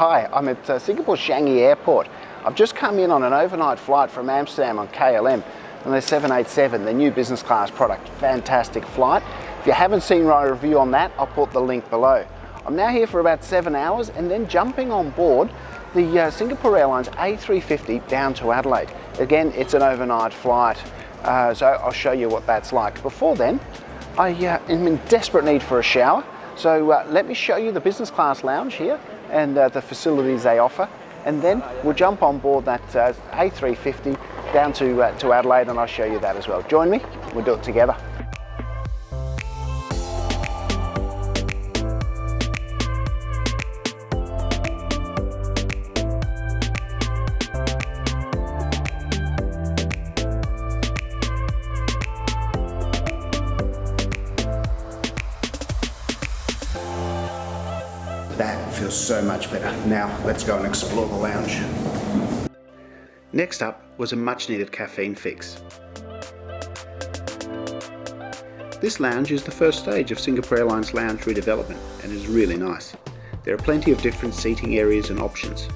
Hi, I'm at Singapore Changi Airport. I've just come in on an overnight flight from Amsterdam on KLM and their 787, the new business class product. Fantastic flight. If you haven't seen my review on that, I'll put the link below. I'm now here for about 7 hours and then jumping on board the Singapore Airlines A350 down to Adelaide. Again, it's an overnight flight, so I'll show you what that's like. Before then, I am in desperate need for a shower, so let me show you the business class lounge here and the facilities they offer, and then we'll jump on board that A350 down to Adelaide and I'll show you that as well. Join me, we'll do it together. That feels so much better. Now let's go and explore the lounge. Next up was a much needed caffeine fix. This lounge is the first stage of Singapore Airlines lounge redevelopment and is really nice. There are plenty of different seating areas and options.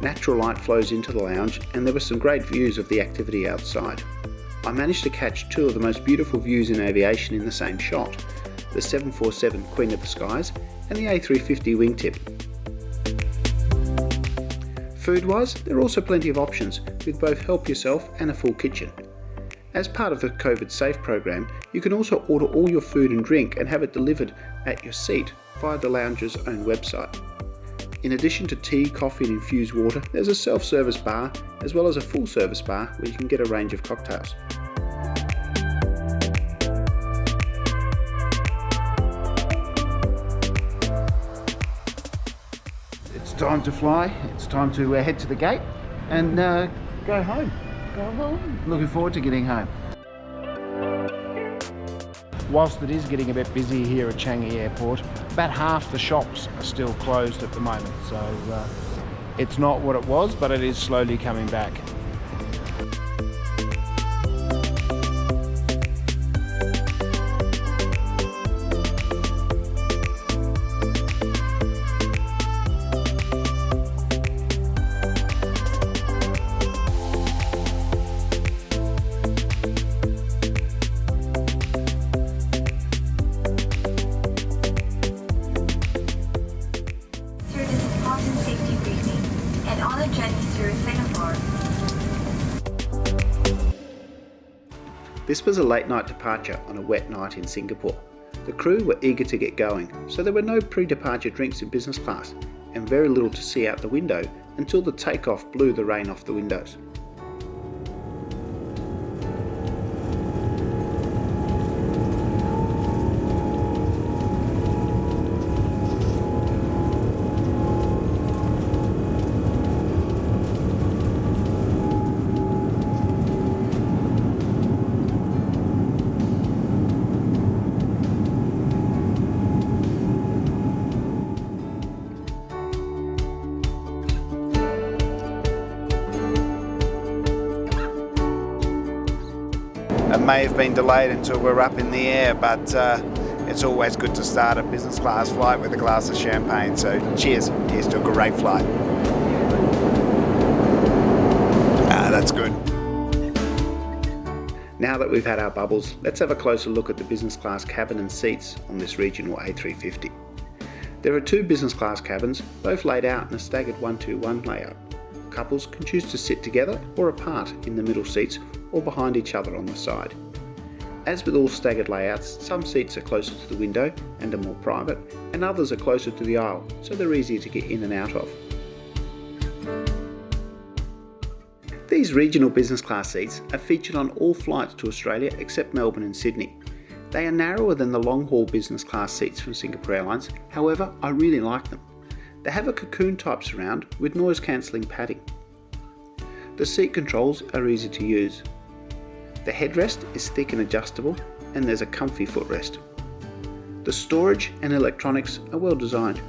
Natural light flows into the lounge and there were some great views of the activity outside. I managed to catch two of the most beautiful views in aviation in the same shot, the 747 Queen of the Skies and the A350 wingtip. Food-wise, there are also plenty of options with both help yourself and a full kitchen. As part of the COVID Safe program, you can also order all your food and drink and have it delivered at your seat via the lounge's own website. In addition to tea, coffee and infused water, there's a self-service bar as well as a full-service bar where you can get a range of cocktails. It's time to fly, it's time to head to the gate and go home. Go home. Looking forward to getting home. Whilst it is getting a bit busy here at Changi Airport, about half the shops are still closed at the moment, so it's not what it was, but it is slowly coming back. Safety briefing and on a journey through Singapore. This was a late night departure on a wet night in Singapore. The crew were eager to get going, so there were no pre-departure drinks in business class and very little to see out the window until the takeoff blew the rain off the windows. It may have been delayed until we're up in the air, but it's always good to start a business class flight with a glass of champagne. So cheers, here's to a great flight. That's good. Now that we've had our bubbles, let's have a closer look at the business class cabin and seats on this regional A350. There are two business class cabins, both laid out in a staggered 1-2-1 layout. Couples can choose to sit together or apart in the middle seats or behind each other on the side. As with all staggered layouts, some seats are closer to the window and are more private, and others are closer to the aisle, so they're easier to get in and out of. These regional business class seats are featured on all flights to Australia except Melbourne and Sydney. They are narrower than the long-haul business class seats from Singapore Airlines, however, I really like them. They have a cocoon type surround with noise cancelling padding. The seat controls are easy to use. The headrest is thick and adjustable, and there's a comfy footrest. The storage and electronics are well designed.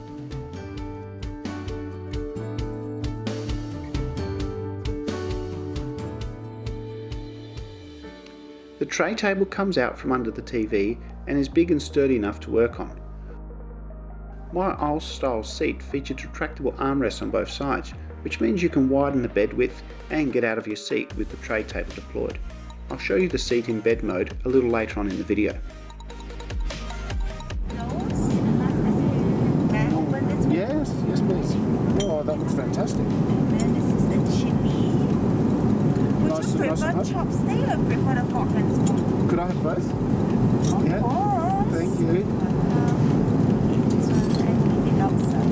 The tray table comes out from under the TV and is big and sturdy enough to work on. My old style seat featured retractable armrests on both sides, which means you can widen the bed width and get out of your seat with the tray table deployed. I'll show you the seat in bed mode a little later on in the video. Yes, yes please. Oh, that looks fantastic. And then this is the chimney. Would Nice, you prefer nice chopstick or prefer the fork and spoon? Could I have both? Of Yeah. course. Thank you. This one and leave it outside.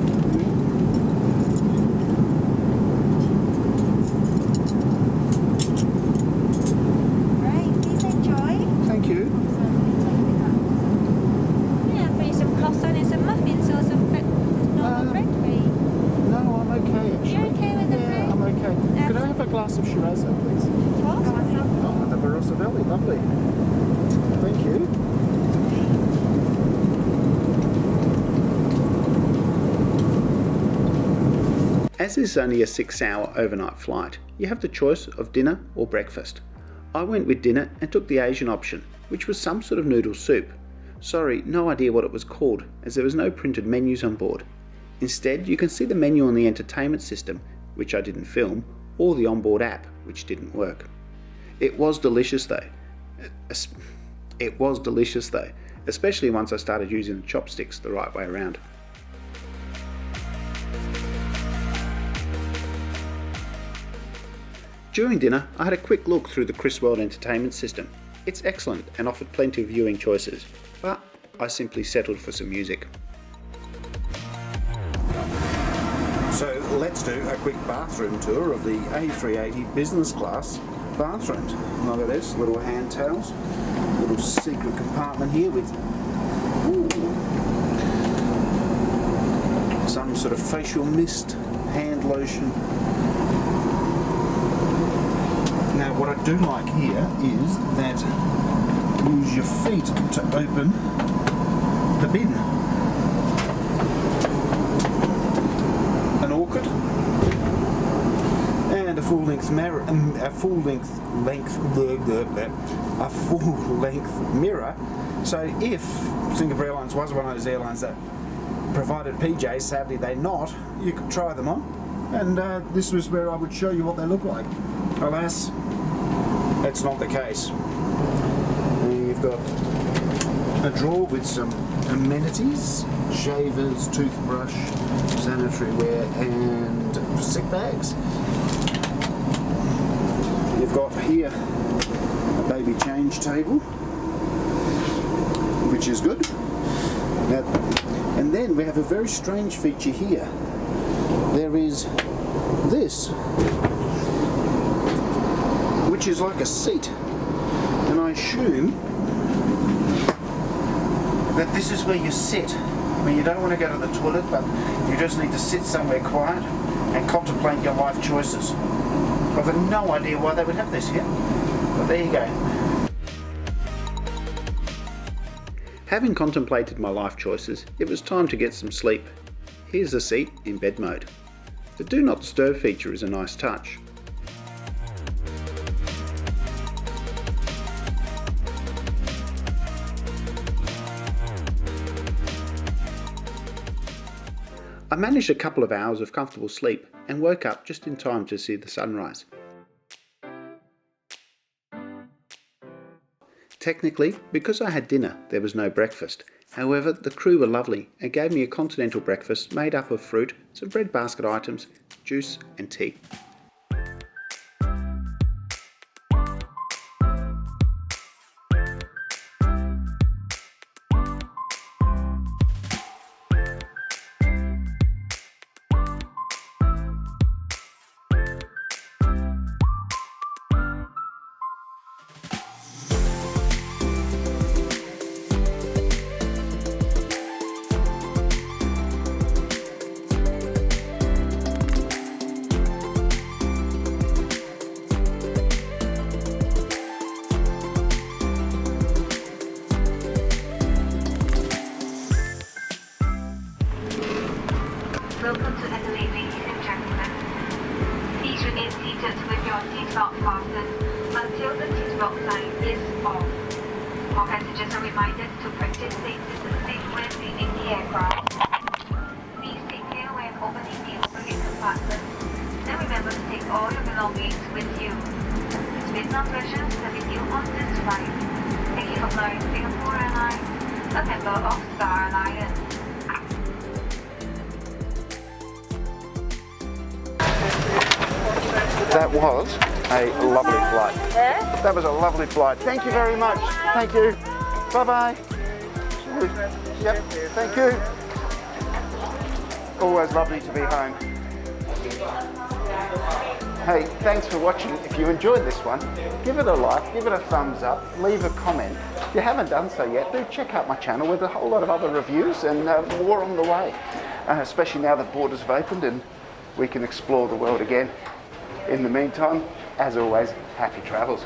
Right, please enjoy. Thank you. Yeah, for you some croissant and some muffins or some normal bread for you. No, I'm okay actually. You're okay with the bread? Yeah, I'm okay. Could I have a glass of Shiraz though, please? Of course. Oh, the Barossa lovely. Thank you. As this is only a 6-hour overnight flight, you have the choice of dinner or breakfast. I went with dinner and took the Asian option, which was some sort of noodle soup. Sorry, no idea what it was called, as there was no printed menus on board. Instead, you can see the menu on the entertainment system, which I didn't film, or the onboard app, which didn't work. It was delicious though. Especially once I started using the chopsticks the right way around. During dinner, I had a quick look through the Kris World entertainment system. It's excellent and offered plenty of viewing choices, but I simply settled for some music. So let's do a quick bathroom tour of the A380 business class bathrooms. Look at this, little hand towels, little secret compartment here with some sort of facial mist, hand lotion. Now what I do like here is that you use your feet to open the bin. An orchid and a full-length mirror, a full-length mirror. So if Singapore Airlines was one of those airlines that provided PJs, sadly they're not, you could try them on, and this was where I would show you what they look like. Alas, that's not the case. You've got a drawer with some amenities, shavers, toothbrush, sanitary ware and sick bags. You've got here a baby change table, which is good. Now, and then we have a very strange feature here. There is this, which is like a seat, and I assume that this is where you sit when you don't want to go to the toilet, but you just need to sit somewhere quiet and contemplate your life choices. I've got no idea why they would have this here, but there you go. Having contemplated my life choices, it was time to get some sleep. Here's the seat in bed mode. The do not disturb feature is a nice touch. I managed a couple of hours of comfortable sleep and woke up just in time to see the sunrise. Technically, because I had dinner, there was no breakfast. However, the crew were lovely and gave me a continental breakfast made up of fruit, some bread basket items, juice and tea. Welcome to Adelaide, ladies and gentlemen. Please remain seated with your seatbelt fastened until the seatbelt sign is off. All passengers are reminded to practice safe distancing when leaving the aircraft. Please take care when opening the overhead compartment. And remember to take all your belongings with you. It's been our pleasure serving you on this flight. Thank you for flying Singapore Airlines, a member of Star Alliance. That was a lovely flight. That was a lovely flight. Thank you very much. Thank you. Bye-bye. Yep, thank you. Always lovely to be home. Hey, thanks for watching. If you enjoyed this one, give it a like, give it a thumbs up, leave a comment. If you haven't done so yet, do check out my channel with a whole lot of other reviews and more on the way. Especially now that borders have opened and we can explore the world again. In the meantime, as always, happy travels.